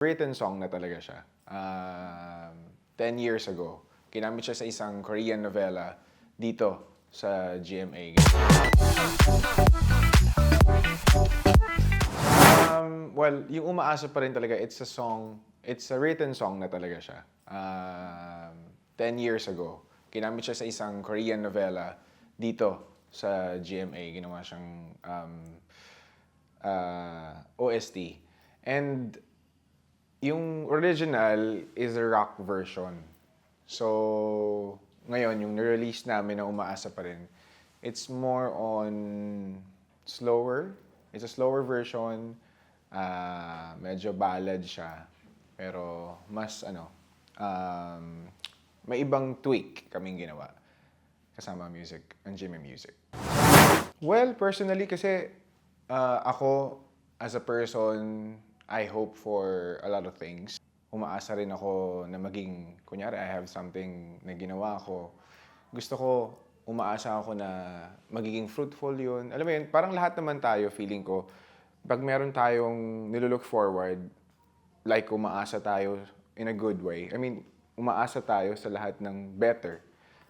Written song na talaga siya. 10 years ago, ginamit siya sa isang Korean novela dito sa GMA. Well, yung Umaasa pa rin talaga, it's a written song na talaga siya. 10 years ago, ginamit siya sa isang Korean novela dito sa GMA. Ginawa siyang OST. And yung original is a rock version. So, ngayon, yung nirelease namin na Umaasa pa rin, it's more on slower. It's a slower version. Medyo ballad siya. Pero mas may ibang tweak kaming ginawa kasama music, ang Jimmy Music. Well, personally kasi ako as a person, I hope for a lot of things. Umaasa rin ako na maging, kunyari, I have something na ginawa ko. Gusto ko, umaasa ako na magiging fruitful yun. Alam mo yun, parang lahat naman tayo, feeling ko, pag meron tayong nilook forward, like umaasa tayo in a good way. I mean, umaasa tayo sa lahat ng better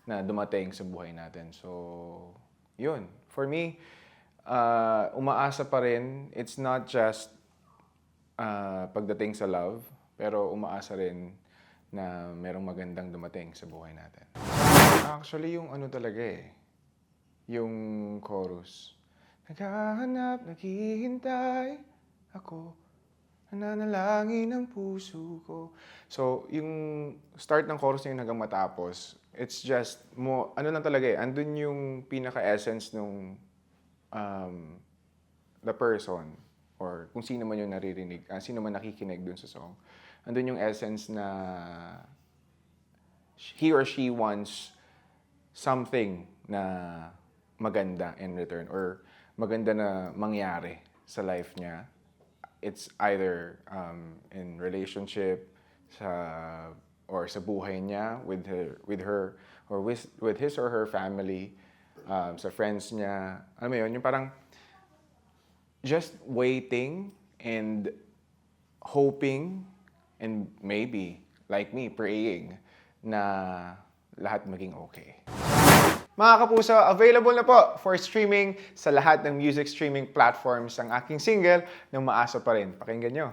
na dumating sa buhay natin. So, yun. For me, umaasa pa rin. It's not just pagdating sa love, pero umaasa rin na merong magandang dumating sa buhay natin. Actually, yung talaga yung chorus. Naghahanap, naghihintay ako, nananalangin ang puso ko. So, yung start ng chorus niya hanggang matapos, it's just mo, lang talaga andun yung pinaka-essence nung the person, or kung sino man yung naririnig, sino man nakikinig dun sa song. Andun yung essence na he or she wants something na maganda in return, or maganda na mangyari sa life niya. It's either in relationship, or sa buhay niya with her or with his or her family, sa friends niya. Alam mo yun, yung parang just waiting and hoping and maybe, like me, praying na lahat maging okay. Mga kapuso, available na po for streaming sa lahat ng music streaming platforms ang aking single na Umaasa pa rin. Pakinggan nyo.